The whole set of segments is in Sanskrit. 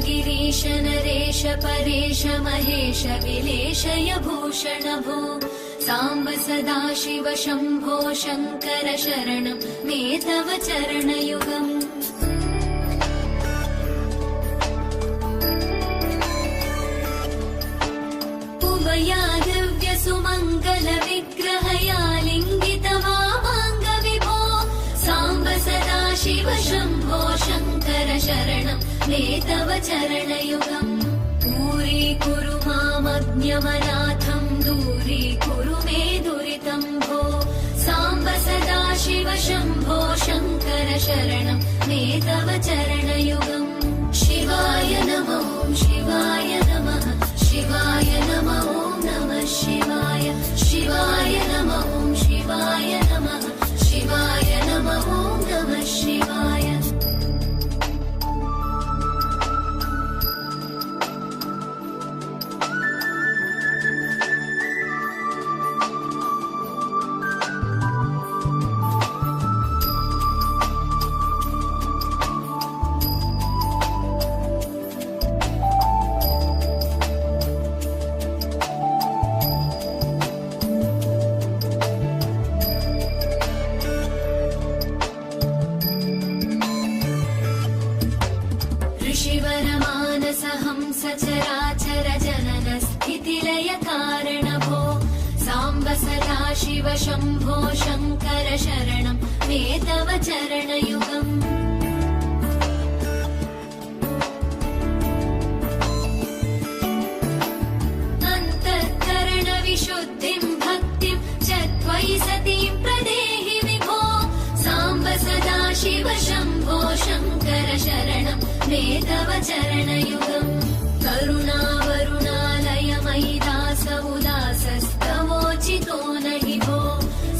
गिरीश नरेश परेश महेश विलेशय भूषण भो साम्ब सदाशिव शम्भो शङ्कर शरणं मे तव चरणयुगम्। उभया दिव्य सुमङ्गल विग्रहया लिङ्गित वामाङ्ग विभो साम्ब सदाशिव शम्भो शङ्कर शरणं मे तव चरणयुगम्। दूरीकुरु मामज्ञमनाथं दूरीकुरु मे दुरितं भो साम्ब सदाशिव शम्भो शङ्कर शरणं मे तव चरणयुगम्। शिवाय नमः शिवाय नमः शिवाय नमः नमः शिवाय शिवाय नमः शिवाय नमः शिवाय नमः नमः शिवाय। ऋषिवरमानसहंस चराचर जनन स्थितिलय कारण भो साम्ब सदाशिव शम्भो शङ्कर शरणं मे तव चरणयुगम्। अन्तःकरण विशुद्धिं भक्तिं च त्वयि सतीं प्रदेहि विभो साम्ब सदाशिव शम्भो शङ्कर शरणं मे तव चरणयुगम्। करुणावरुणालय मयि दास उदासस्तवोचितो नहि भो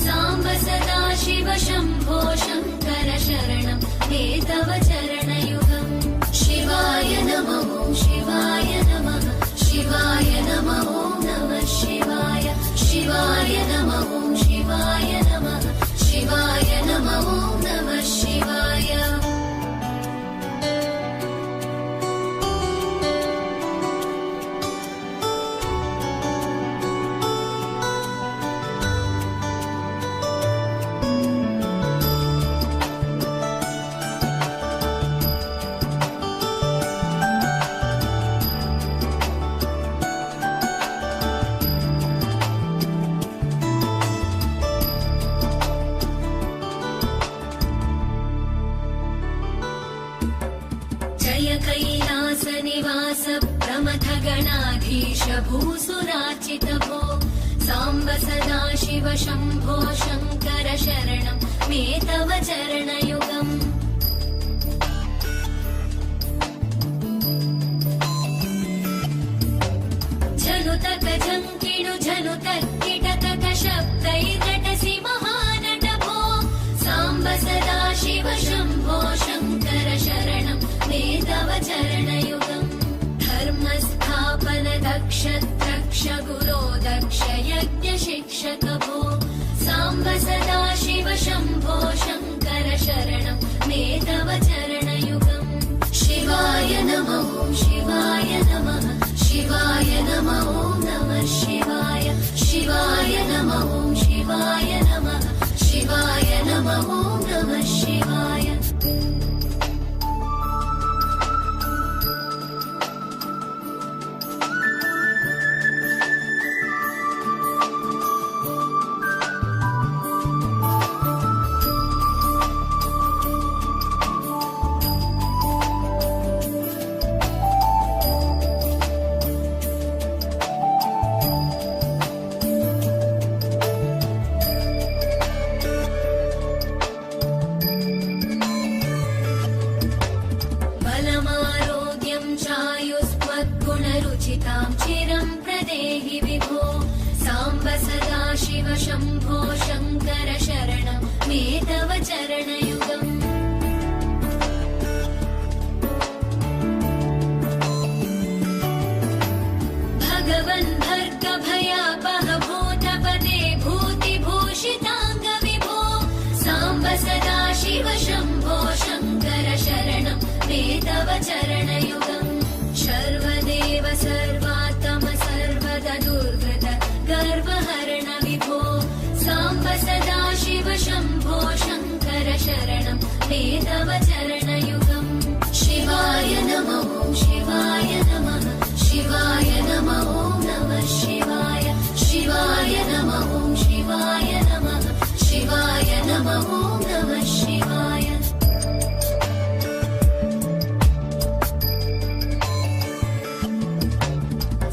साम्ब सदाशिव शम्भो शङ्कर शरणं मे तव चरणयुगम्। शिवाय नमः शिवाय नमः शिवाय नमः नमः शिवाय शिवाय नमः शिवाय नमः शिवाय नमः नमः शिवाय। कैलास निवास प्रमथ गणाधीश भूसुरार्चित भो साम्ब सदाशिव शम्भो शङ्कर शरणं मे तव चरणयुगम्। झनुतक झङ्किणु झनुतक किटतक शब्दैर्नटसि महानट भो साम्ब सदाशिव शम्भो शङ्कर शरणं मे तव चरणयुगम्। धर्मस्थापन दक्ष द्रक्ष गुरो दक्ष यज्ञ शिक्षक भो साम्ब सदाशिव शम्भो शङ्कर शरणं मे तव चरणयुगम्। शिवाय नमः शिवाय नमः शिवाय नमः नमः शिवाय शिवाय नमः शिवाय नमः शिवाय नमः नमः शिवाय। शम्भो शङ्कर शरणं मे तव चरणयुगम् भगवन् भर्गभयापह भूतपते भूतिभूषिताङ्ग विभो साम्ब सदा शिव शम्भो शङ्कर शरणं मे तव चरणयुगम् सर्वदेव सर्वात्म सर्वदा दुर्गत गर्वहरण विभो साम्ब सदा शिव शम्भो शङ्कर शरणं मे तव चरणयुगम् शिवाय नमः शिवाय नमः शिवाय नमः नमः शिवाय शिवाय नमः शिवाय नमः शिवाय नमः नमः शिवाय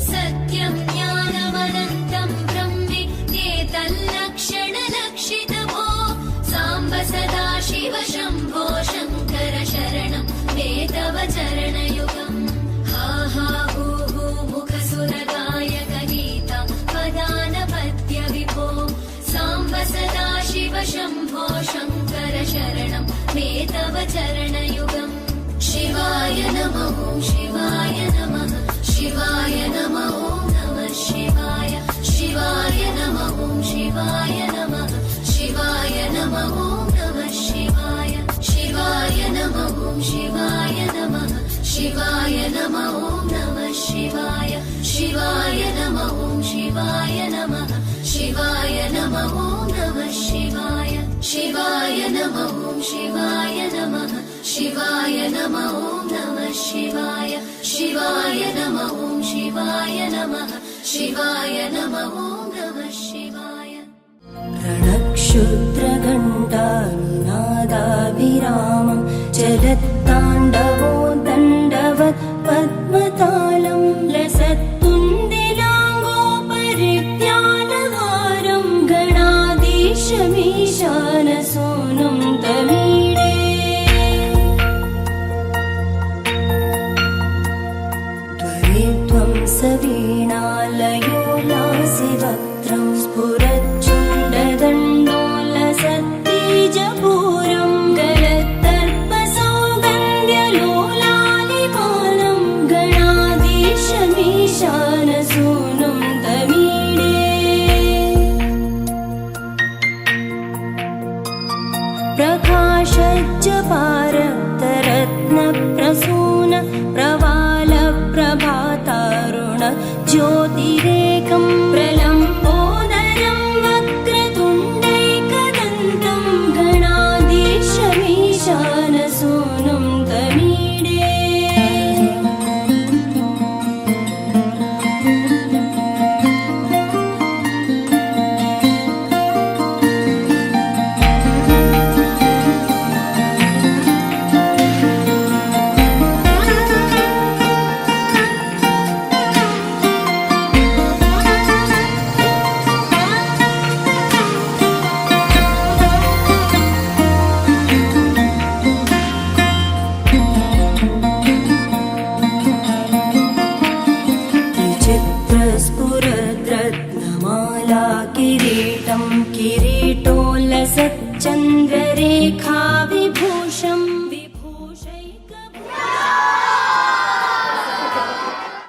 सत्यं ज्ञानमनन्तं ब्रह्मेतल्लक्षणलक्षितभो साम्ब सदा शिव शम्भो शङ्कर शरणं मे तव चरणयुगम् हा हा हू हू मुखसुरगायक गीता पदानपत्य विभो साम्ब सदा शिव शम्भो शङ्कर शरणं मे तव चरणयुगम् शिवाय नमः शिवाय नमः शिवाय नमः नमः शिवाय शिवाय नमः शिवाय नमः शिवाय नमः नमः शिवाय शिवाय नमः शिवाय नमः शिवाय नमः नमः शिवाय शिवाय नमः शिवाय नमः शिवाय नमः नमः शिवाय शिवाय नमः शिवाय नमः शिवाय नमः नमः शिवाय शिवाय नमः शिवाय नमः शिवाय नमः नमः शिवाय रणक्षुद्रघण्टानिनादाभिरामं चलत्ताण्डवो दण्डवत् पद्मतालं लसत्तुन्दिलाङ्गोपरिज्ञानहारं गणाधीशमीशानसूनुं तमीडे त्वरित्वं सवीणालयो लासिवक्त्रं स्फुरच्चुण्डदण्डोलसत्तीजपूरं गलत्तर्पसौगन्ध्यलोलालिमानं गणाधीशमीशानसूनुं तमीडे प्रकाशज्जपारक्तरत्नप्रसून प्रवालप्रभातारुण ज्योतिरेकं प्रलम्बोदरं वक्रतुण्डैकदन्तं गणाधीशमीशानसूनुं तमीडे किरीटोल्लसच्चन्द्ररेखा